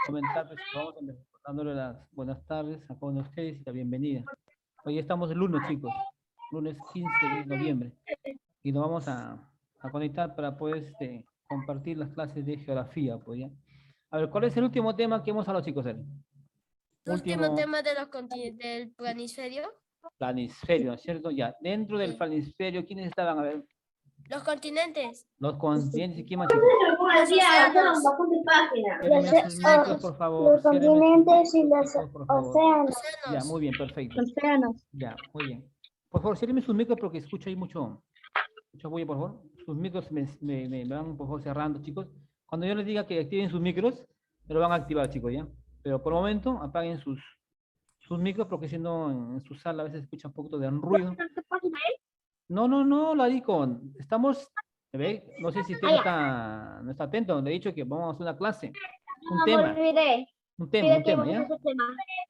comentar, pues, vamos a empezar dándole las buenas tardes a cada uno de ustedes y la bienvenida. Hoy estamos el lunes, chicos, lunes 15 de noviembre, y nos vamos a conectar para poder compartir las clases de geografía, pues ya. A ver, ¿cuál es el último tema que hemos hablado, chicos? El Último tema de los del planisferio. planisferio, ¿no es cierto? Ya, dentro del Sí. planisferio, ¿quiénes estaban? A ver, Los continentes. los continentes, ¿y quién más, chicos? Los océanos. Ciérrenme sus micros, por favor. Los Ciérrenme sus continentes y los micros, por favor. océanos. Ya, muy bien, perfecto. Océanos. Ya, muy bien. Por favor, ciérrenme sus micros porque escucho ahí mucho bulla, por favor. Sus micros me van, por favor, cerrando, chicos. Cuando yo les diga que activen sus micros, me lo van a activar, chicos, ¿ya? Pero por el momento, apaguen sus micros porque si no, en su sala a veces se escucha un poquito de ruido. No, Larico. Estamos, ¿ve? No sé si usted no está atento. Le he dicho que vamos a hacer una clase. Un tema, ¿ya?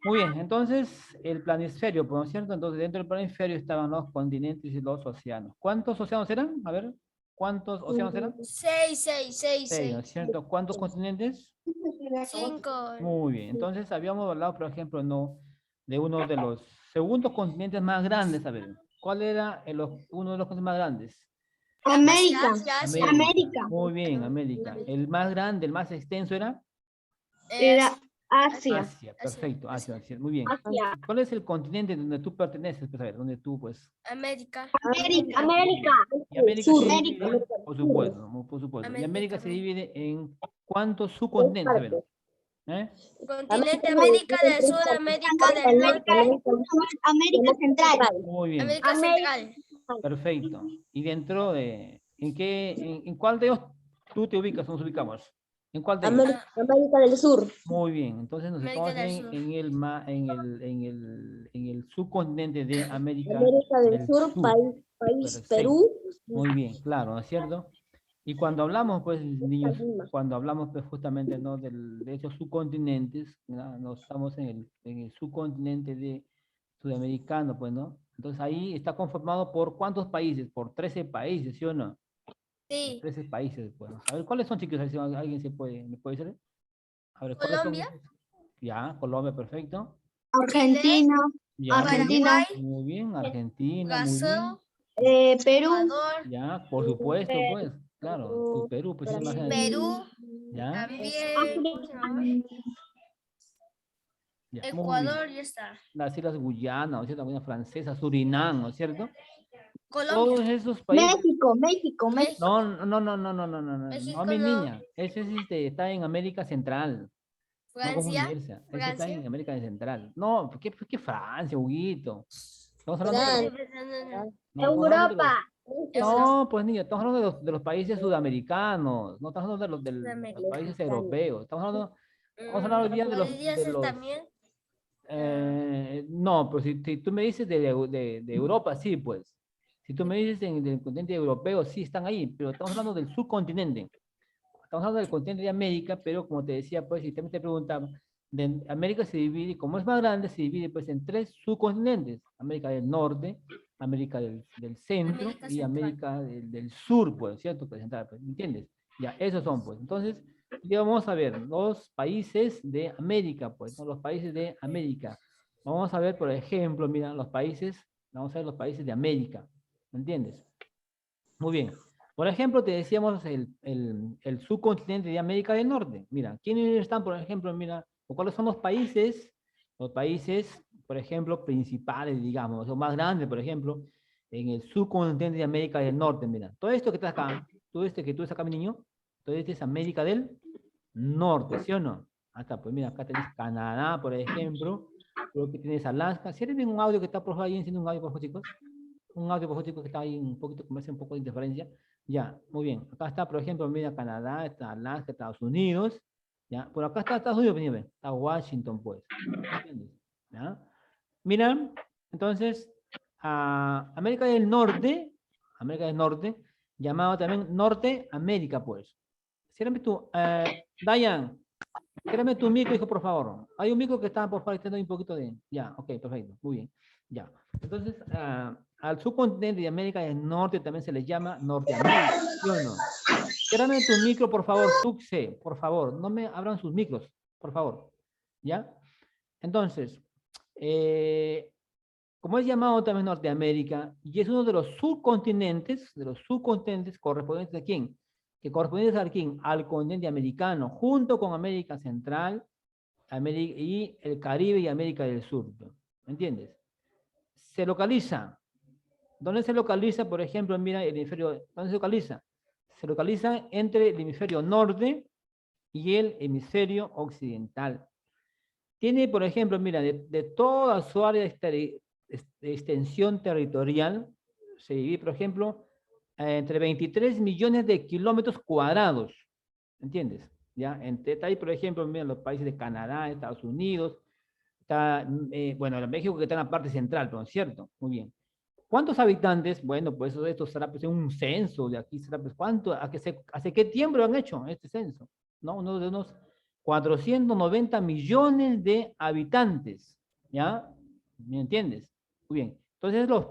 Muy bien, entonces el planisferio, ¿no es cierto? Entonces dentro del planisferio estaban los continentes y los océanos. ¿Cuántos océanos eran? A ver, ¿cuántos océanos eran? 6, ¿No es cierto? ¿Cuántos continentes? 5. Muy bien, entonces habíamos hablado, por ejemplo, no, de uno de los segundos continentes más grandes, a ver, ¿cuál era uno de los continentes más grandes? América. América. Muy bien, América. El más grande, el más extenso era Era Asia. Asia, perfecto, Asia, muy bien. Asia. ¿Cuál es el continente donde tú perteneces? Pues a ver, donde tú, pues. América. América. Y América Sur. se divide, por supuesto, ¿no? Por supuesto. Y América se divide en ¿cuántos subcontinentes? A ver. Continente América del Sur, América del Norte, América Central. Muy bien, América Central. perfecto. Y dentro de, ¿en cuál de ellos tú te ubicas, nos ubicamos? ¿En cuál de ellos? América del Sur. Muy bien, entonces nos América estamos del en el subcontinente de América América del del Sur, país Perfecto. Perú. Muy bien, claro, ¿no es cierto? Y cuando hablamos, pues, niños, cuando hablamos, pues, justamente, ¿no? De esos subcontinentes, ¿no? Nos estamos en el subcontinente de sudamericano, pues, ¿no? Entonces ahí está conformado por ¿cuántos países? Por 13 países, ¿sí o no? Sí. 13 países, pues. A ver, ¿cuáles son, chicos? A ver si ¿alguien me puede decir? A ver, ¿cuáles son? Colombia. Ya, Colombia, perfecto. Argentina. Ya, Argentina. muy bien, Argentina, muy Brasil, bien. Perú. Ecuador, Ya, por supuesto, pues, claro, tu Perú, pues, imagínate. Perú, Ya, también ya, muy bien. Ecuador, ya está. Las Islas Guyana, ¿no es cierto? La Guayana Francesa, Surinam, ¿no es cierto? Colombia. Todos esos países. México. No, mi no. niña. Ese es está en América Central. No Francia, confundirse. Ese está Francia. en América Central. No, ¿qué Francia, Huguito? Estamos hablando no, estamos hablando de no, pues niña, estamos hablando de los países sudamericanos. No estamos hablando de los países europeos. Estamos hablando hoy día de los también. no, pues si tú me dices de Europa, sí, pues. Si tú me dices del continente europeo, sí están ahí, pero estamos hablando del subcontinente. Estamos hablando del continente de América, pero como te decía, pues, si también te preguntaba, de América se divide, como es más grande, se divide pues en 3 subcontinentes: América del Norte, América del Centro América y Central. América del Sur, pues, ¿cierto? Pues, central, pues, ¿entiendes? Ya, esos son, pues. Entonces, ya vamos a ver los países de América, pues, ¿no? Los países de América. Vamos a ver, por ejemplo, mira, vamos a ver los países de América, ¿me entiendes? Muy bien. Por ejemplo, te decíamos el subcontinente de América del Norte. Mira, ¿quiénes están, por ejemplo, mira, o cuáles son los países, por ejemplo, principales, digamos, o más grandes, por ejemplo, en el subcontinente de América del Norte? Mira, todo esto que está acá, todo este que tú estás acá, mi niño, todo este es América del Norte, ¿sí o no? Acá, pues mira, acá tenés Canadá, por ejemplo, creo que tienes Alaska. Si eres un audio que está, por favor, ahí enciende un audio, por favor, chicos. Un audio, por favor, chicos, que está ahí un poquito, como hace un poco de interferencia. Ya, muy bien. Acá está, por ejemplo, mira, Canadá, está Alaska, Estados Unidos. Ya, por acá está Estados Unidos, mira, está Washington, pues. ¿Entiendes? ¿Ya? Mira, entonces, América del Norte, llamado también Norte América, pues. Ciérrame tú, Dayan, ciérrame tu micro, hijo, por favor. Hay un micro que está, por favor, teniendo un poquito de... Ya, ok, perfecto, muy bien. Ya. Entonces, al subcontinente de América del Norte también se le llama Norteamérica, ¿sí o no? Ciérrame tu micro, por favor, Tuxe, por favor. No me abran sus micros, por favor. ¿Ya? Entonces, como es llamado también Norteamérica, y es uno de los subcontinentes correspondientes a quién? Que correspondientes a quién? Al continente americano, junto con América Central, y el Caribe y América del Sur. ¿Me entiendes? Se localiza. ¿Dónde se localiza, por ejemplo, mira, el hemisferio, ¿dónde se localiza? Se localiza entre el hemisferio norte y el hemisferio occidental. Tiene, por ejemplo, mira, de toda su área de extensión territorial, se divide, por ejemplo, entre 23 millones de kilómetros cuadrados. ¿Entiendes? ¿Ya? Está ahí, por ejemplo, mira, los países de Canadá, Estados Unidos, está, bueno, México que está en la parte central, ¿no es cierto? Muy bien. ¿Cuántos habitantes? Bueno, pues esto será pues, un censo de aquí, será pues, ¿cuánto? ¿Hace qué tiempo lo han hecho este censo? ¿No? Uno de unos 490 millones de habitantes, ¿ya? ¿Me entiendes? Muy bien. Entonces los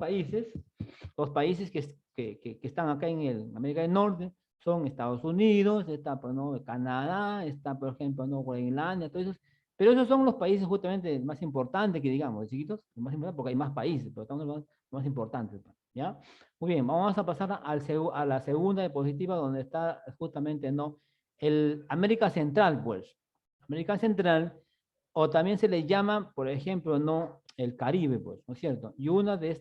países que están acá en América del Norte son Estados Unidos, está pues, ¿no? Canadá, está por ejemplo ¿no? Groenlandia, todos esos, pero esos son los países justamente más importantes que digamos, chiquitos, más importantes porque hay más países, pero estamos los más importantes, ¿ya? Muy bien, vamos a pasar a la segunda diapositiva donde está justamente, ¿no? El América Central, pues. América Central, o también se le llama, por ejemplo, ¿no? El Caribe, pues, ¿no es cierto? Y una de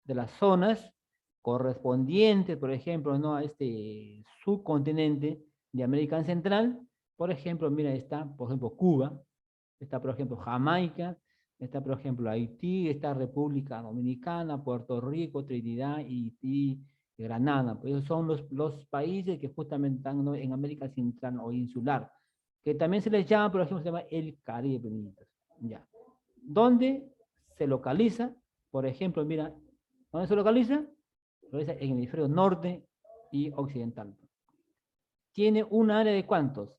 las zonas correspondientes, por ejemplo, ¿no? A este subcontinente de América Central, por ejemplo, mira, está, por ejemplo, Cuba, está, por ejemplo, Jamaica, está, por ejemplo, Haití, está República Dominicana, Puerto Rico, Trinidad, Haití, Granada. Pues esos son los países que justamente están ¿no? en América Central o insular, que también se les llama, por ejemplo, se llama el Caribe. Ya. ¿Dónde se localiza? Por ejemplo, mira, ¿dónde se localiza? En el hemisferio norte y occidental. Tiene un área de ¿cuántos?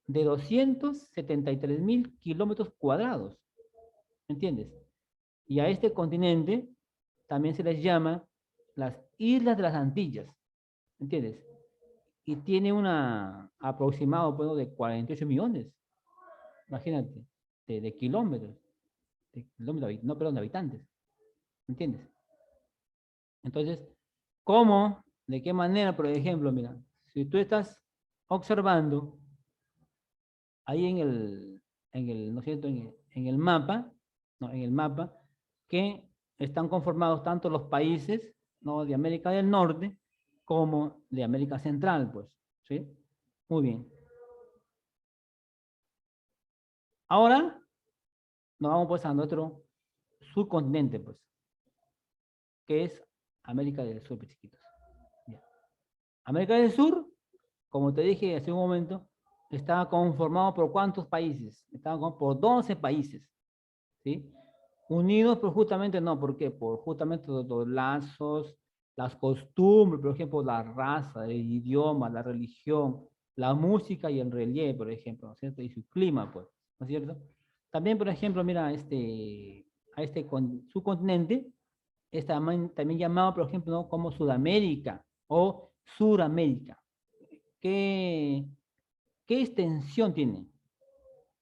De 273.000 kilómetros cuadrados. ¿Entiendes? Y a este continente también se les llama las Islas de las Antillas. ¿Entiendes? Y tiene una aproximado bueno, de 48 millones. Imagínate, de kilómetros. No, perdón, de habitantes. ¿Entiendes? Entonces, ¿cómo? ¿De qué manera? Por ejemplo, mira, si tú estás observando ahí ¿no es cierto? En el mapa, ¿no? En el mapa, que están conformados tanto los países, ¿no? De América del Norte como de América Central, pues, ¿sí? Muy bien. Ahora nos vamos pues a nuestro subcontinente, pues, que es América del Sur, pues, chiquitos. Ya. América del Sur, como te dije hace un momento, está conformado por ¿cuántos países? Está conformado por 12 países, ¿sí? Unidos, pero justamente no, ¿por qué? Por justamente los lazos, las costumbres, por ejemplo, la raza, el idioma, la religión, la música y el relieve, por ejemplo, ¿no es cierto? Y su clima, pues, ¿no es cierto? También, por ejemplo, mira, a este subcontinente es también llamado, por ejemplo, ¿no? como Sudamérica o Suramérica. ¿Qué, qué extensión tiene?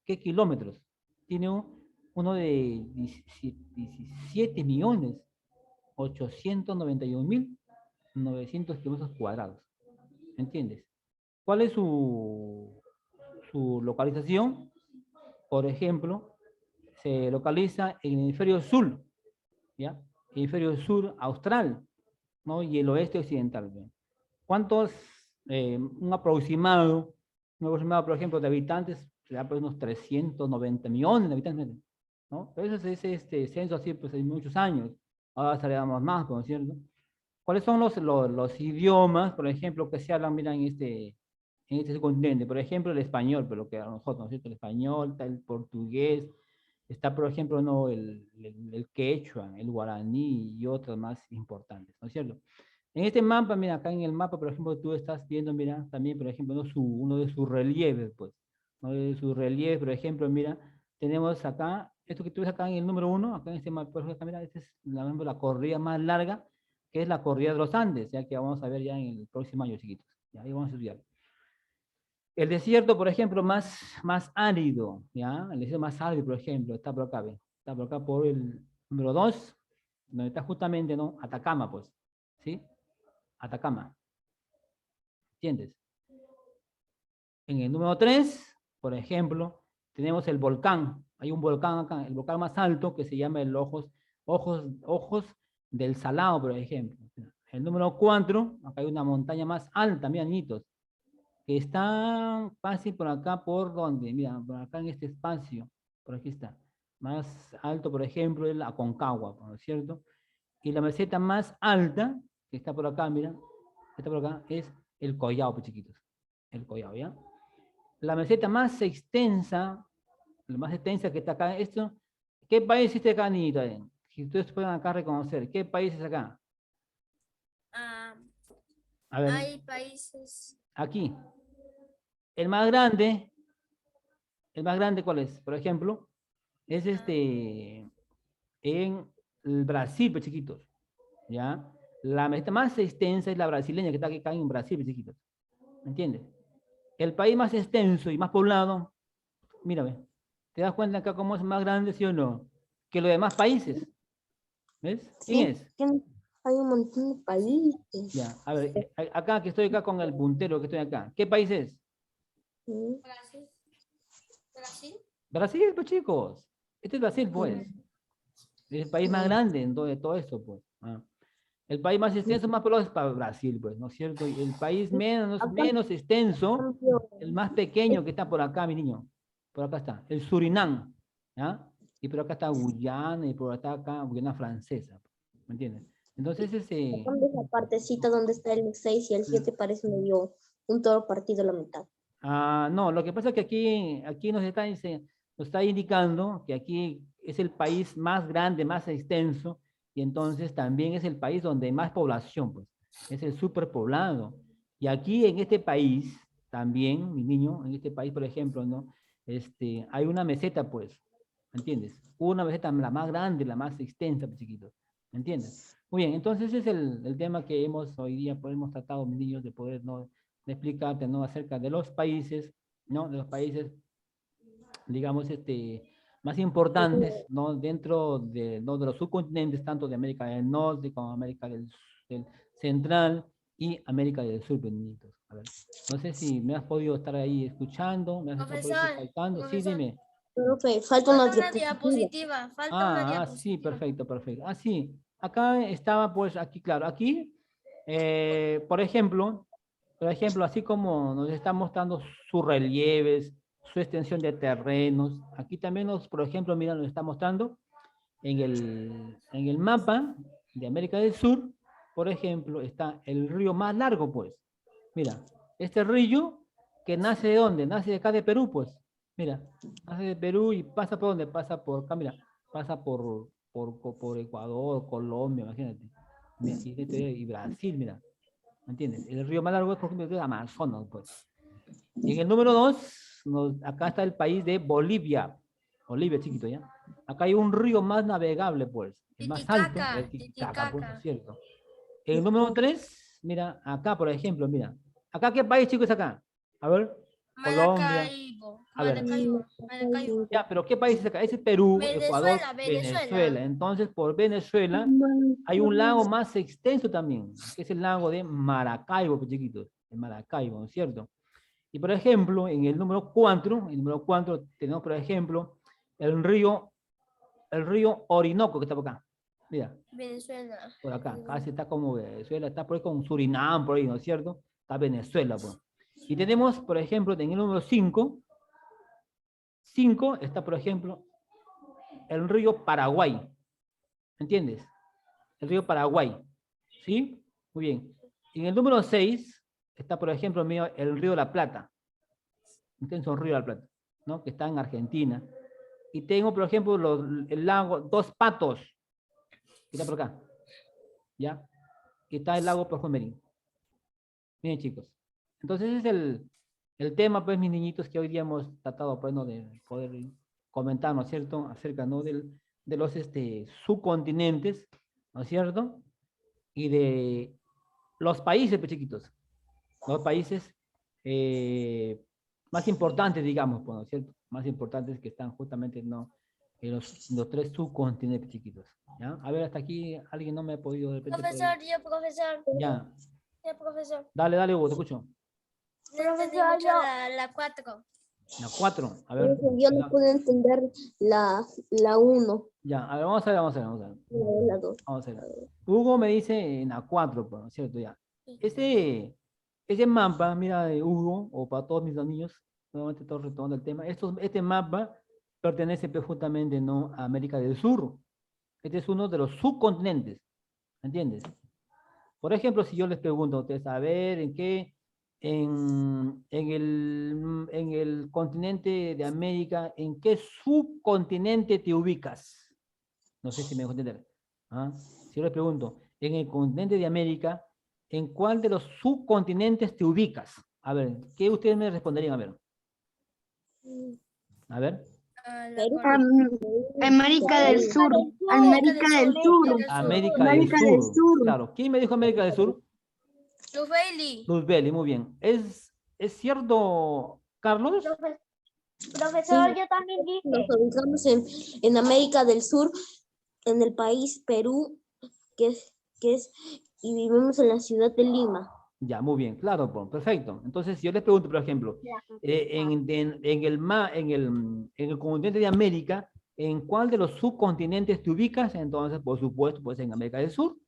¿Qué kilómetros? Tiene uno de 17 millones 891.900 kilómetros cuadrados. ¿Entiendes? ¿Cuál es su localización? Por ejemplo, se localiza en el hemisferio sur, ¿ya? El hemisferio sur austral, ¿no? Y el oeste occidental. ¿Bien? ¿Cuántos, un aproximado, por ejemplo, de habitantes, será pues unos 390 millones de habitantes, ¿no? Pero eso es este censo así, pues hay muchos años. Ahora estaríamos más, ¿no es cierto? ¿Cuáles son los idiomas, por ejemplo, que se hablan, mira, en este continente? Por ejemplo, el español, pero que a nosotros, ¿no es cierto? El español, está el portugués, está, por ejemplo, ¿no? el quechua, el guaraní y otros más importantes, ¿no es cierto? En este mapa, mira, acá en el mapa, por ejemplo, tú estás viendo, mira, también, por ejemplo, ¿no? uno de sus relieves, pues. Uno de sus relieves, por ejemplo, mira, tenemos acá, esto que tú ves acá en el número 1, acá en este mapa, por ejemplo, mira, esta es la corrida más larga, que es la corrida de los Andes, ya que vamos a ver ya en el próximo año, chiquitos. Ya, ahí vamos a estudiar. El desierto, por ejemplo, más árido, ¿ya? El desierto más árido, por ejemplo, está por acá, ¿ve? Está por acá por el número 2, donde está justamente, ¿no? Atacama, pues, ¿sí? Atacama, ¿entiendes? En el número 3, por ejemplo, tenemos el volcán. Hay un volcán acá, el volcán más alto que se llama el Ojos del Salado, por ejemplo. El número 4, acá hay una montaña más alta, mira, niñitos, que está fácil por acá, ¿por dónde? Mira, por acá en este espacio, por aquí está. Más alto, por ejemplo, es la Aconcagua, ¿no es cierto? Y la meseta más alta, que está por acá, mira, que está por acá, es el Collao, pues chiquitos. El Collao, ¿ya? La meseta más extensa, la más extensa que está acá, esto, ¿qué país está acá, niñita? Si ustedes pueden acá reconocer, ¿qué país es acá? Ah, A ver, hay países. aquí. El más grande, ¿cuál es? Por ejemplo, es en el Brasil, pues chiquitos, ¿ya? La meseta más extensa es la brasileña, que está aquí acá en Brasil, pues chiquitos, ¿me entiendes? El país más extenso y más poblado, mírame, ¿te das cuenta acá cómo es más grande, sí o no? Que los demás países, ¿ves? ¿Quién Sí, es? hay un montón de países. Ya, a ver, acá que estoy acá con el puntero que estoy acá, ¿qué país es? Mm, Brasil. Brasil. Brasil, pues chicos, este es Brasil, pues, mm, es el país más mm. grande en todo esto, pues. Ah. El país más extenso, más poblado es para Brasil, pues, ¿no es cierto? Y el país Acá, menos extenso, cambio, el más pequeño que está por acá, mi niño. Por acá está, el Surinam, ¿ya? Y por acá está Guyana y por acá Guyana Francesa, ¿me entiendes? Entonces, ¿dónde esa partecita donde está el 6 y el 7 parece medio un toro partido a la mitad? no, lo que pasa es que aquí nos está indicando que aquí es el país más grande, más extenso, y entonces también es el país donde hay más población, pues, es el superpoblado. Y aquí en este país, también, mi niño, en este país, por ejemplo, ¿no? Hay una meseta, pues, ¿me entiendes? Una meseta la más grande, la más extensa, pues, chiquito, ¿me entiendes? Muy bien, entonces ese es el tema que hoy día hemos tratado, mis niños, de poder, ¿no? De explicarte, ¿no? Acerca de los países, ¿no? De los países, digamos, más importantes, ¿no? Dentro de, ¿no? De los subcontinentes, tanto de América del Norte como América del Central y América del Sur, Benito. A ver, no sé si me has podido estar ahí escuchando, me has estado por ahí Profesor, faltando. Sí, profesor. dime. Profe, falta una Falta una diapositiva. diapositiva. Falta una Sí, diapositiva. perfecto, perfecto. Sí, acá estaba, pues, aquí, claro, aquí, por ejemplo, así como nos está mostrando sus relieves, su extensión de terrenos, aquí también por ejemplo, mira, nos está mostrando en el mapa de América del Sur, por ejemplo, está el río más largo, pues. Mira, este río que nace de dónde? Nace de acá de Perú, pues. Mira, nace de Perú y pasa por dónde? Pasa por acá, mira, pasa por Ecuador, Colombia, imagínate. Mira, y Brasil, mira. ¿Me entiendes? El río más largo es, por ejemplo, el Amazonas, pues. Y en el número 2, acá está el país de Bolivia. Bolivia, chiquito, ¿ya? Acá hay un río más navegable, pues. El más alto, Titicaca. el Titicaca, pues, Titicaca. ¿no es cierto? En el número 3, mira, acá, por ejemplo, mira. ¿Acá qué país, chicos, es acá? A ver, Colombia. Maracaibo. A ver, Maracaibo. Maracaibo. ya, pero ¿qué país es acá? Ese es Perú, Ecuador, Venezuela. Venezuela. Venezuela. Entonces, por Venezuela hay un lago más extenso también, que es el lago de Maracaibo, pues, chiquitos. El Maracaibo, ¿no es cierto? Y por ejemplo, en el número 4 tenemos, por ejemplo, el el río Orinoco, que está por acá. Mira, Venezuela. por acá, casi está como Venezuela, está por ahí con Surinam, por ahí, ¿no es cierto? Está Venezuela, pues. Y tenemos, por ejemplo, en el número 5 está, por ejemplo, el río Paraguay. ¿Entiendes? El río Paraguay. ¿Sí? Muy bien. Y en el número 6 está, por ejemplo, el río La Plata. ¿Entiendes? El río La Plata, ¿no? Que está en Argentina. Y tengo, por ejemplo, el lago Dos Patos, que está por acá. ¿Ya? Que está el lago Projumerín. Miren, chicos. Entonces, ese es el tema, pues, mis niñitos, que hoy día hemos tratado, pues, ¿no? De poder comentar, ¿no es cierto?, acerca, ¿no?, de los subcontinentes, ¿no es cierto?, y de los países, pues, chiquitos, los países, más importantes, digamos, pues, ¿no es cierto? Más importantes que están justamente no, en los tres subcontinentes chiquitos. ¿Ya? A ver, hasta aquí alguien no me ha podido de repente. Profesor, yo, profesor. Ya, Ya, profesor. dale, Hugo, te escucho. No entendí mucho la 4. La 4, a ver. Yo no pude entender la 1, Ya, a ver, vamos a ver, vamos a ver, vamos a ver. la 2. Vamos a ver. Hugo me dice en la 4, pues, ¿no es cierto? Ya. Ese mapa, mira, de Hugo, o para todos mis niños, nuevamente todo retomando el tema, este mapa pertenece pues, justamente ¿no? a América del Sur. Este es uno de los subcontinentes, ¿entiendes? Por ejemplo, si yo les pregunto a ustedes, a ver, en el continente de América, ¿en qué subcontinente te ubicas? No sé si me dejo entender. ¿Ah? Si yo les pregunto, en el continente de América, ¿en cuál de los subcontinentes te ubicas? A ver, ¿qué ustedes me responderían? A ver. A ver. América del Sur. América del Sur. América del América del Sur. Sur. Claro. ¿Quién me dijo América del Sur? Luz Bailey. Luz Belli, muy bien. ¿Es cierto, Carlos? Profesor, yo también dije. Nos ubicamos en América del Sur, en el país Perú, y vivimos en la ciudad de Lima. Ya, muy bien, claro, pues, perfecto. Entonces, si yo les pregunto, por ejemplo, en el continente de América, ¿en cuál de los subcontinentes te ubicas? Entonces, por supuesto, pues en América del Sur.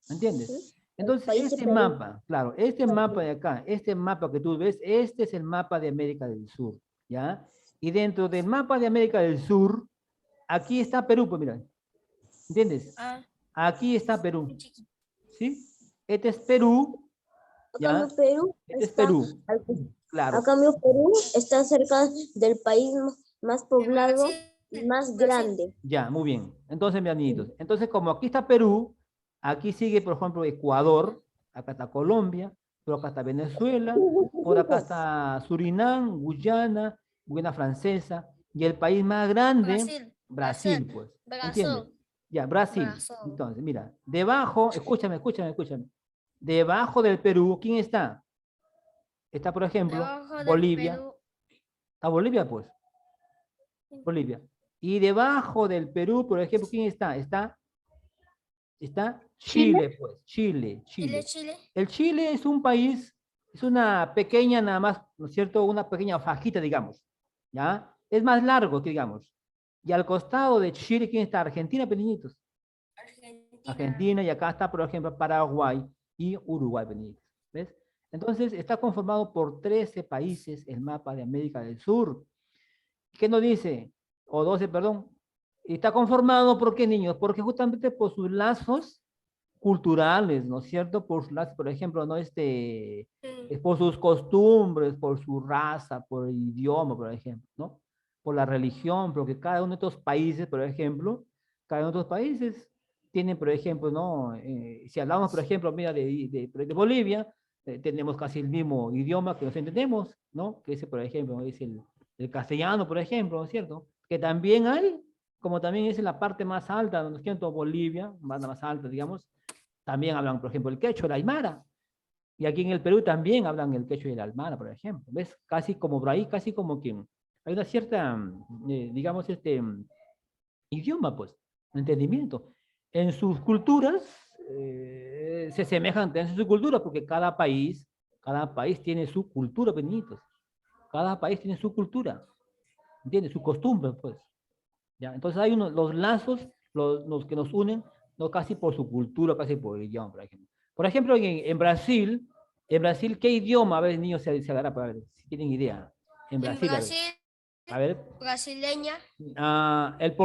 ¿Entiendes? Entonces, este mapa, claro, este mapa de acá, este mapa que tú ves, este es el mapa de América del Sur, ¿ya? Y dentro del mapa de América del Sur, aquí está Perú, pues mira, ¿entiendes? Aquí está Perú, ¿sí? Este es Perú, ¿ya? Este es Perú, claro. A cambio, Perú está cerca del país más poblado y más grande. Ya, muy bien. Entonces, mis amiguitos, entonces como aquí está Perú, aquí sigue, por ejemplo, Ecuador, acá está Colombia, por acá está Venezuela, por acá está Surinam, Guyana, Guyana Francesa, y el país más grande, Brasil, pues. ¿Entiendes? Ya, Brasil. Entonces, mira, debajo, escúchame. Debajo del Perú, ¿quién está? Está, por ejemplo, Bolivia. ¿Está Bolivia, pues? Bolivia. Y debajo del Perú, por ejemplo, ¿quién está? Está Chile, pues, Chile. El Chile es un país, es una pequeña nada más, ¿no es cierto? Una pequeña fajita, digamos, ¿ya? Es más largo, digamos. Y al costado de Chile, ¿quién está? Argentina, pequeñitos. Argentina, y acá está, por ejemplo, Paraguay y Uruguay, pequeñitos. ¿Ves? Entonces, está conformado por 13 países el mapa de América del Sur. ¿Qué nos dice? O 12, perdón. Y está conformado, ¿por qué, niños? Porque justamente por sus lazos culturales, ¿no es cierto? Por sus lazos, por ejemplo, ¿no? Por sus costumbres, por su raza, por el idioma, por ejemplo, ¿no? Por la religión, porque cada uno de estos países, por ejemplo, cada uno de estos países tiene, por ejemplo, ¿no? Si hablamos, por ejemplo, mira, de Bolivia, tenemos casi el mismo idioma que nos entendemos, ¿no? Que ese, por ejemplo, es el castellano, por ejemplo, ¿no es cierto? Que también hay, como también es en la parte más alta, ¿no es cierto? Bolivia, banda más alta, digamos, también hablan, por ejemplo, el quechua, el aymara. Y aquí en el Perú también hablan el quechua y el aymara, por ejemplo. ¿Ves? Casi como por ahí, casi como que hay una cierta, digamos, idioma, pues, entendimiento. En sus culturas se semejan en su cultura, porque cada país tiene su cultura, pequeñitos. Cada país tiene su cultura, ¿entiendes? Su costumbre, pues. ¿Ya? Entonces hay los lazos, los que nos unen, no casi por su cultura, casi por el idioma, por ejemplo. Por ejemplo, en Brasil, ¿qué idioma? A ver, niños, se agarra para ver si tienen idea. En Brasil, a ver. Brasileña. El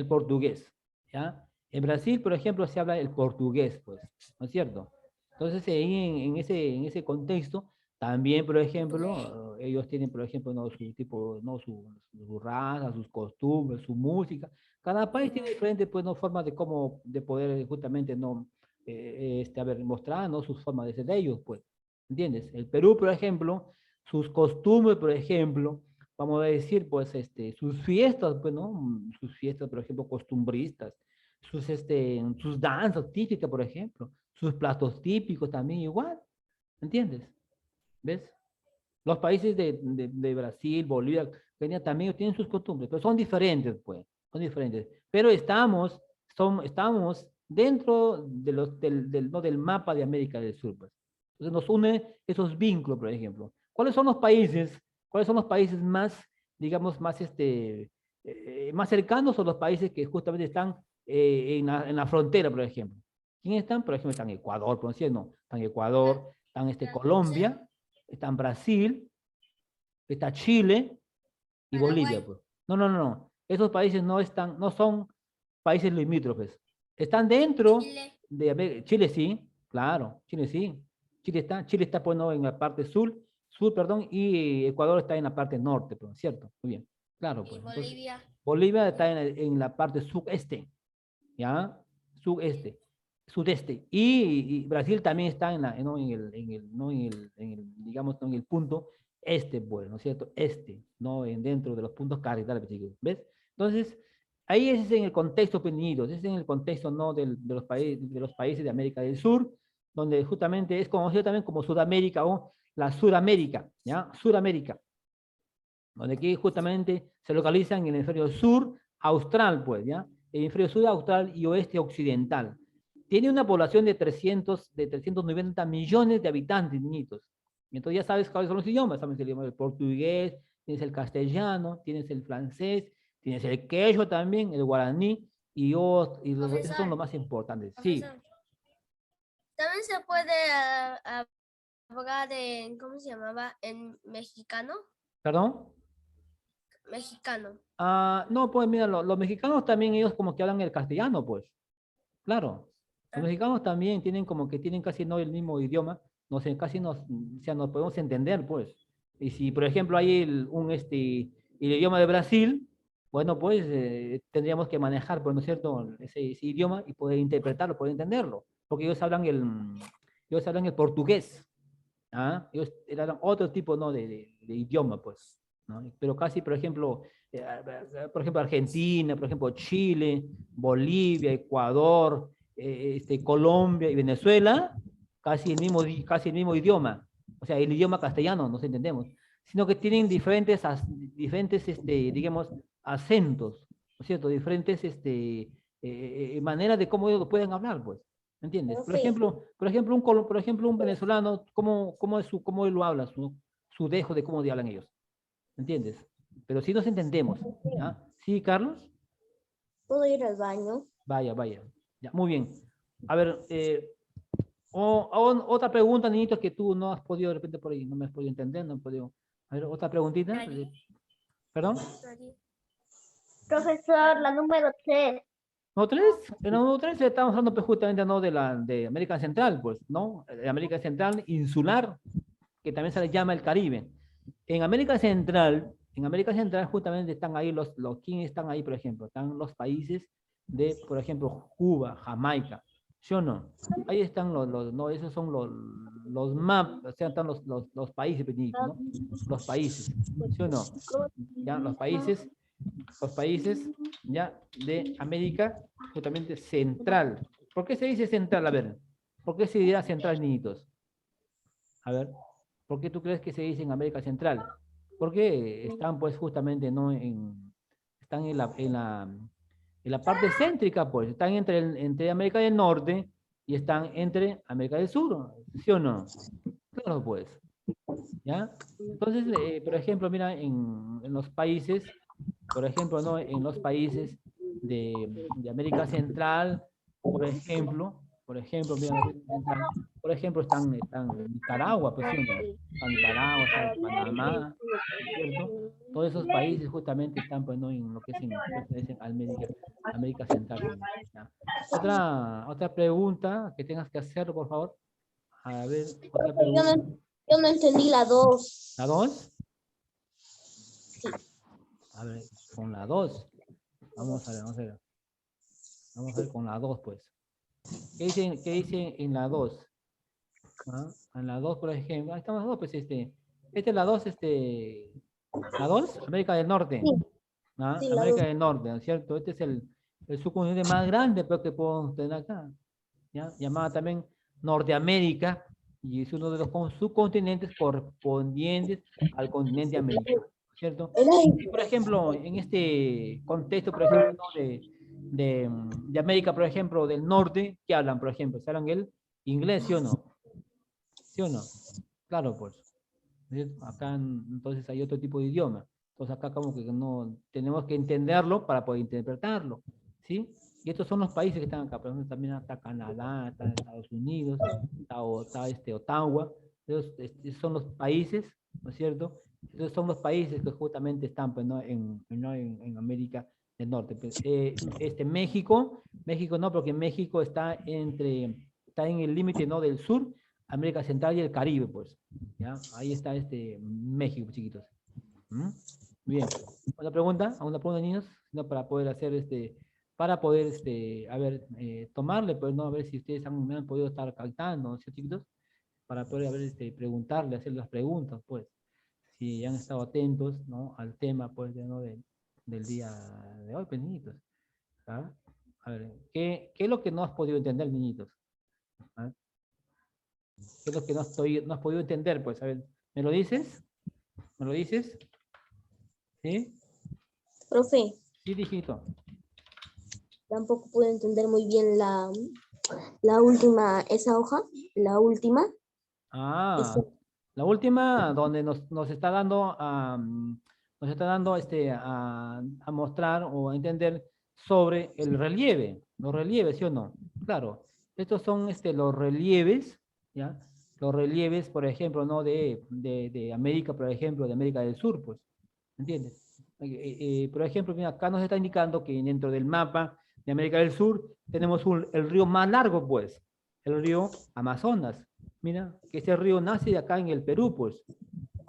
portugués, ¿ya? En Brasil, por ejemplo, se habla el portugués, pues, ¿no es cierto? Entonces, en ese contexto, también, por ejemplo, ellos tienen, por ejemplo, ¿no? Su tipo, ¿no? Su raza, sus costumbres, su música. Cada país tiene diferentes, pues, ¿no? Formas de cómo, de poder justamente, ¿no? Mostrar, ¿no? Sus formas de ser de ellos, pues, ¿entiendes? El Perú, por ejemplo, sus costumbres, por ejemplo, vamos a decir, pues, sus fiestas, pues, ¿no? Sus fiestas, por ejemplo, costumbristas, sus danzas típicas, por ejemplo, sus platos típicos también igual, ¿entiendes? ¿Ves? Los países de Brasil, Bolivia, Kenia también tienen sus costumbres, pero son diferentes, pues, son diferentes. Pero estamos dentro de ¿no? del mapa de América del Sur, pues. Entonces nos une esos vínculos, por ejemplo. ¿Cuáles son los países? ¿Cuáles son los países más, digamos, más cercanos o los países que justamente están en la frontera, por ejemplo? ¿Quiénes están? Por ejemplo, están Ecuador, por decir, no, están Ecuador, están Colombia, están Brasil, está Chile y Bolivia, pues. No. Esos países no son países limítrofes. Están dentro de América. Chile sí, claro, Chile sí. Chile está pues, ¿no? en la parte perdón, y Ecuador está en la parte norte, pues, ¿cierto? Muy bien, claro. Pues. Entonces, Bolivia. Bolivia está en la parte sudeste, ¿ya? Sudeste. Y Brasil también está ¿no? digamos, ¿no? en el punto este, pues, ¿no es cierto? ¿no? Dentro de los puntos cardinales, ¿ves? Entonces, ahí es en el contexto, Penidos, es en el contexto, ¿no? de los países de América del Sur, donde justamente es conocido también como Sudamérica o la Suramérica, ¿ya? Suramérica, donde aquí justamente se localiza en el hemisferio sur austral, pues, ¿ya? El hemisferio sur austral y oeste occidental. Tiene una población de 390 millones de habitantes, niñitos. Entonces ya sabes cuáles son los idiomas. Sabes el idioma del portugués, tienes el castellano, tienes el francés, tienes el quechua también, el guaraní, esos son los más importantes. Sí, Profesor, también se puede hablar en, ¿cómo se llamaba? En mexicano. ¿perdón? Mexicano. No, pues mira, los mexicanos también ellos como que hablan el castellano, pues. Claro. Los mexicanos también tienen casi no el mismo idioma, no sé, casi o sea, nos podemos entender, pues. Y si, por ejemplo, hay el idioma de Brasil, bueno, pues tendríamos que manejar, pues, ¿no es cierto?, ese idioma y poder interpretarlo, poder entenderlo, porque ellos hablan el portugués, ¿ah? Ellos hablan otro tipo, ¿no?, de idioma, pues, ¿no? Pero casi, por ejemplo, Argentina, por ejemplo, Chile, Bolivia, Ecuador, Colombia y Venezuela, casi el mismo idioma, o sea, el idioma castellano, nos entendemos, sino que tienen diferentes digamos, acentos, ¿no es cierto? Diferentes maneras de cómo ellos lo pueden hablar, pues, ¿me entiendes? Por ejemplo, un venezolano, ¿cómo él lo habla? Su dejo de cómo hablan ellos, ¿me entiendes? Pero sí nos entendemos, ¿ya? ¿Sí, Carlos? ¿Puedo ir al baño? Vaya. Ya, muy bien. A ver, otra pregunta, niñitos, que tú no has podido de repente por ahí, no me has podido entender, no he podido. A ver, otra preguntita. ¿Perdón? Profesor, la número 3. ¿No tres? En el número 3 estamos hablando pues, justamente ¿no? de América Central, pues, ¿no? De América Central insular, que también se le llama el Caribe. En América Central justamente están ahí ¿quiénes están ahí, por ejemplo? Están los países de, por ejemplo, Cuba, Jamaica, ¿sí o no? Ahí están no, esos son los maps, o sea, están los países pequeñitos, ¿no? Los países, ¿sí o no? Ya, los países, ya, de América, justamente central. ¿Por qué se dice central? A ver, ¿por qué se dirá central, niñitos? A ver, ¿por qué tú crees que se dice en América Central? Porque están pues justamente ¿no? están en la parte céntrica, pues, están entre América del Norte y están entre América del Sur, ¿sí o no? Claro, pues, ¿ya? Entonces, por ejemplo, mira, en los países, por ejemplo, ¿no? En los países de América Central, por ejemplo, mira, por ejemplo, están Nicaragua, pues, ¿sí o no? Están Nicaragua, está Panamá, ¿cierto? Todos esos países justamente están, pues, ¿no? En lo que es en América Central. ¿Ya? Otra pregunta que tengas que hacer, por favor. A ver, otra pregunta. Yo no entendí la 2. ¿La 2? A ver, con la 2. Vamos a ver. Vamos a ver con la 2, pues. ¿Qué dicen en la 2? ¿Ah? En la 2, por ejemplo. Ahí estamos las 2, pues es la 2, la 2, América del Norte. ¿Ah? Sí, América del Norte, ¿no es cierto? Este es el subcontinente más grande pero que podemos tener acá. ¿Ya? Llamada también Norteamérica, y es uno de los subcontinentes correspondientes al continente americano, ¿cierto? Y, por ejemplo, en este contexto, por ejemplo, ¿no? de América, por ejemplo, del norte, ¿qué hablan, por ejemplo? ¿Se hablan el inglés, sí o no? ¿Sí o no? Claro, pues. Acá entonces hay otro tipo de idioma. Entonces acá como que no tenemos que entenderlo para poder interpretarlo, ¿sí? Y estos son los países que están acá. Por ejemplo, también está Canadá, está Estados Unidos, está Ottawa. Esos son los países, ¿no es cierto? Esos son los países que justamente están pues, ¿no? en América del Norte. Pues, México no, porque México está en el límite ¿no? del sur, América Central y el Caribe, pues. ¿Ya? Ahí está México, chiquitos. ¿Mm? Bien. ¿Una pregunta? ¿Alguna pregunta, niños? No, para poder hacer para poder, a ver, tomarle, pues, ¿no? A ver si ustedes me han podido estar captando, ¿no? ¿Sí, chiquitos? Para poder, a ver, preguntarle, hacer las preguntas, pues. Si han estado atentos, ¿no? Al tema, pues, ¿no? Del día de hoy, pues, niñitos. ¿Ah? A ver, ¿qué es lo que no has podido entender, niñitos? ¿Ah? ¿Qué es lo que no has podido entender? Pues, a ver, ¿me lo dices? ¿Me lo dices? ¿Sí? Profe, Sí, dijito. tampoco pude entender muy bien la última, esa hoja, la última. Ah, Esa- la última donde nos está dando, nos está dando a mostrar o a entender sobre el relieve, los relieves, ¿sí o no? Claro, estos son los relieves, ¿ya? Los relieves, por ejemplo, ¿no? De América, por ejemplo, de América del Sur, pues, ¿entiendes? Por ejemplo, mira, acá nos está indicando que dentro del mapa de América del Sur tenemos el río más largo, pues, el río Amazonas. Mira, que ese río nace de acá en el Perú, pues,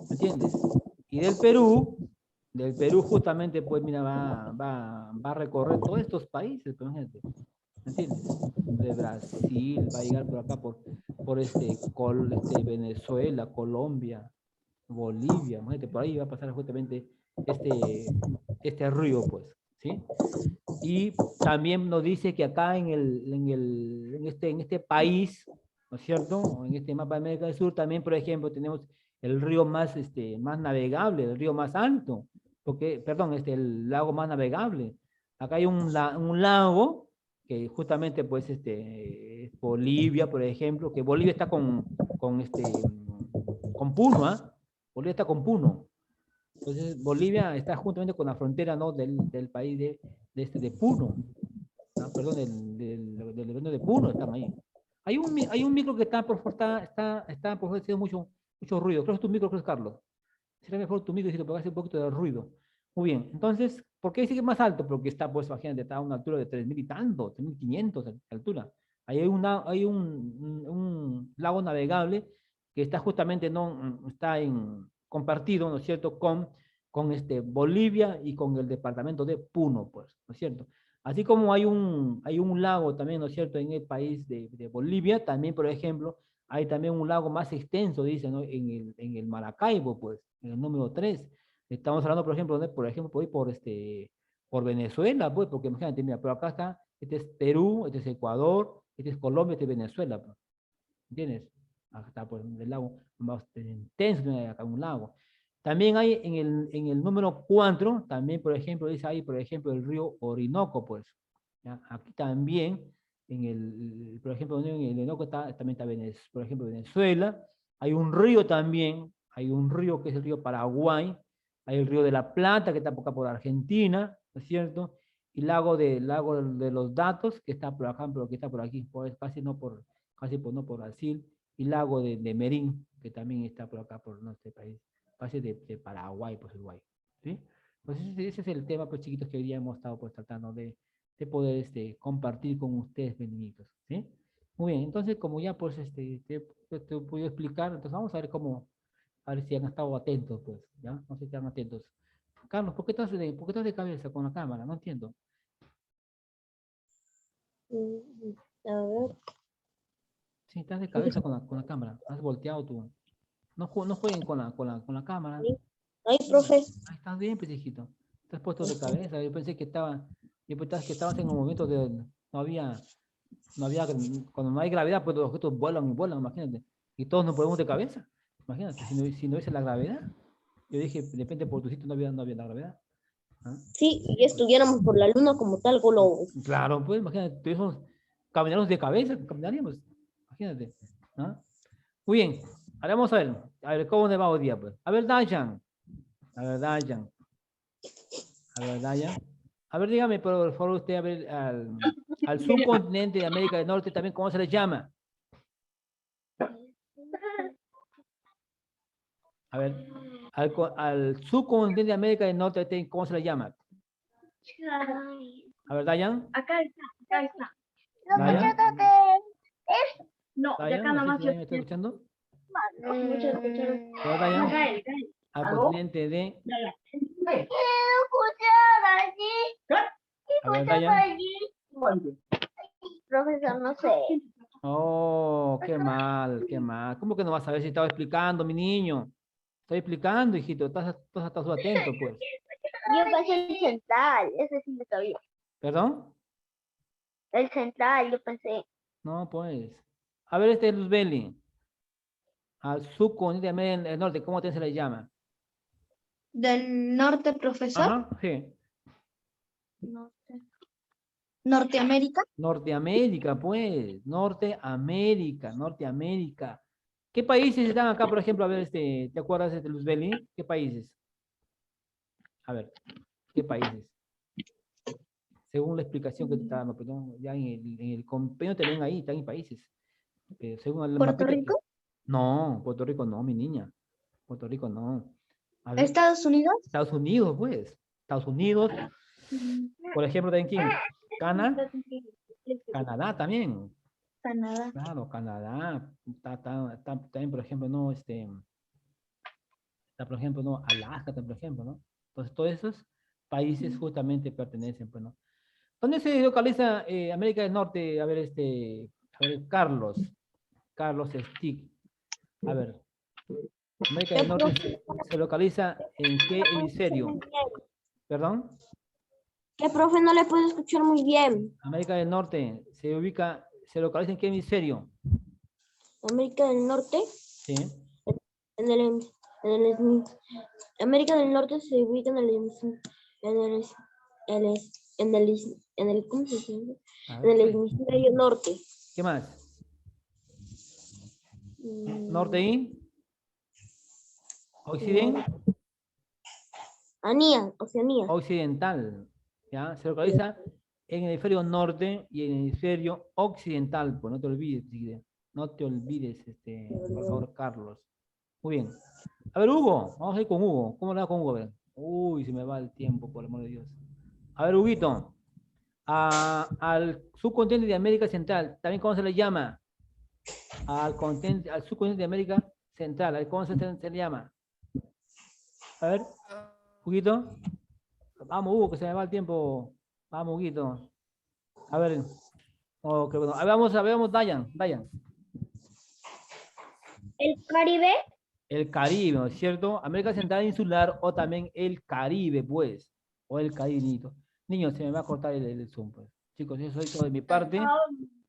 ¿me entiendes? Y del Perú justamente, pues, mira, va a recorrer todos estos países, pues, imagínate, ¿me entiendes? De Brasil, va a llegar por acá, por Venezuela, Colombia, Bolivia, imagínate, por ahí va a pasar justamente este río, pues, ¿sí? Y también nos dice que acá en este país, ¿no es cierto? En este mapa de América del Sur también, por ejemplo, tenemos el río más navegable, el río más alto, perdón, el lago más navegable. Acá hay un lago que justamente, pues, Bolivia, por ejemplo, que Bolivia está con Puno, ¿ah? Bolivia está con Puno. Entonces, Bolivia está juntamente con la frontera, ¿no? del país de Puno, ¿no? Perdón, del evento de Puno, están ahí. Hay un micro que está haciendo mucho ruido. Creo que es tu micro, creo, Carlos. Será mejor tu micro, si te puede hacer un poquito de ruido. Muy bien, entonces, ¿por qué dice que es más alto? Porque está, pues, imagínate, está a una altura de 3.000 y tanto, 3.500 de altura. Ahí hay un lago navegable que está justamente, ¿no? Está compartido, ¿no es cierto?, con Bolivia y con el departamento de Puno, pues, ¿no es cierto? Así como hay un lago también, ¿no es cierto?, en el país de Bolivia, también, por ejemplo, hay también un lago más extenso, dice, ¿no? En el Maracaibo, pues, en el número 3. Estamos hablando, por ejemplo, por Venezuela, pues, porque imagínate, mira, pero acá está, este es Perú, este es Ecuador, este es Colombia, este es Venezuela, pues, ¿entiendes? Acá está, pues, el lago más intenso, tiene acá un lago. También hay en el número 4, también, por ejemplo, dice ahí, por ejemplo, el río Orinoco, pues. ¿Ya? Aquí también, por ejemplo, en el Orinoco también está, por ejemplo, Venezuela. Hay un río también, hay un río que es el río Paraguay, hay el río de la Plata, que está por acá por Argentina, ¿no es cierto? Y lago de los Datos, que está por ejemplo, que está por aquí, pues, no por Brasil, y lago de Merín, que también está por acá, por nuestro país, casi de Paraguay, pues Uruguay, ¿sí? Pues ese es el tema, pues, chiquitos, que hoy día hemos estado, pues, tratando de poder compartir con ustedes, niñitos, ¿sí? Muy bien, entonces, como ya, pues, te he podido explicar, entonces vamos a ver a ver si han estado atentos, pues, ¿ya? No sé si están atentos. Carlos, ¿por qué estás de cabeza con la cámara? No entiendo. A ver. Sí, estás de cabeza con la cámara. Has volteado tú. No jueguen con la cámara. Ay, profe. Ahí estás bien, pues, hijito. Te has puesto de cabeza. Yo pensaba que estabas en un momento de no había, cuando no hay gravedad, pues los objetos vuelan y vuelan, imagínate. Y todos nos ponemos de cabeza. Imagínate, si no hubiese la gravedad. Yo dije, de repente por tu sitio no había la gravedad. ¿Ah? Sí, y estuviéramos por la luna como tal globo. Claro, pues imagínate, caminaríamos de cabeza, caminaríamos. Imagínate. ¿Ah? Muy bien, ahora vamos a ver cómo nos va hoy día. Pues. A ver, Dayan. A ver, Dayan. A ver, Dayan. A ver, dígame, por favor, usted, a ver, al subcontinente de América del Norte también, ¿cómo se le llama? A ver, al subcontinente de América del Norte, ¿cómo se le llama? A ver, Dayan. Acá está. Dayan. No, de Dayan, acá no sé nomás. si Dayan me está escuchando. Mucho escucharon. A ver, Dayan, Cae. al continente de... A ver, Dayan. Profesor, no sé. Oh, qué mal, qué mal. ¿Cómo que no vas a ver si estaba explicando, mi niño? Estoy explicando, hijito. Estás atento, pues. Yo pensé el central, ese sí me sabía. ¿Perdón? El central, yo pensé. No, pues. A ver, Luzbeli. Al subcontinente de América del Norte, ¿cómo se le llama? Del norte, profesor. Ajá, sí. Norteamérica. Norteamérica, pues. Norteamérica. ¿Qué países están acá, por ejemplo? A ver, ¿te acuerdas de Luzbeli? ¿Qué países? A ver, ¿qué países? Según la explicación que te está dando, perdón, ya en el compendio te ven ahí, están en países. Según el Puerto mapita Rico. No, Puerto Rico no, mi niña. Puerto Rico no. A ver, Estados Unidos. Estados Unidos, pues. Estados Unidos. Por ejemplo, ¿también quién? Canadá también. Canadá. Claro, Canadá. Está también, por ejemplo, no, está, por ejemplo, no, Alaska, por ejemplo, ¿no? Entonces, todos esos países justamente pertenecen, pues, ¿no? ¿Dónde se localiza América del Norte? A ver, Carlos Stick. A ver, América del Norte se localiza en qué hemisferio? ¿Perdón? Que profe no le puedo escuchar muy bien. América del Norte se localiza en qué hemisferio? América del Norte, Sí. América del Norte se ubica ¿cómo se dice? A En ver, el hemisferio norte. ¿qué más? ¿Norte y? ¿Occidente? Oceanía. Occidental. ¿Ya? Se localiza en el hemisferio norte y en el hemisferio occidental. Pues no te olvides, chiquita. No te olvides, por favor, Carlos. Muy bien. A ver, Hugo. Vamos a ir con Hugo. ¿Cómo le va con Hugo? A ver. Uy, se me va el tiempo, por el amor de Dios. A ver, Huguito. Al subcontinente de América Central, ¿también cómo se le llama? Al subcontinente de América Central, ¿a ¿cómo se le llama? A ver, Huguito. Vamos, Hugo, que se me va el tiempo. Vamos, Huguito. A ver. Oh, qué bueno. A ver, vamos, Dayan. ¿El Caribe? El Caribe, ¿no es cierto? América Central Insular o también el Caribe, pues. O el Caribe, niños. Niños, se me va a cortar el Zoom, pues. Chicos, eso es todo de mi parte.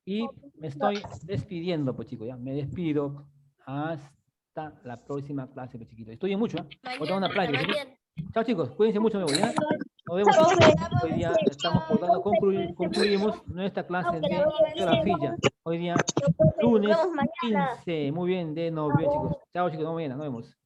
Y me estoy despidiendo, pues, chicos. Ya, me despido. Hasta la próxima clase, pues, chiquitos. Estudien mucho, ¿eh? Hoy tengo una práctica, ¿sí? Chao, chicos. Cuídense mucho, me voy, ¿ya? Nos vemos. Hoy día estamos portando, concluimos nuestra clase de geografía. Hoy día, lunes 15. Muy bien, de noviembre, chicos. Chao, chicos. Nos vemos.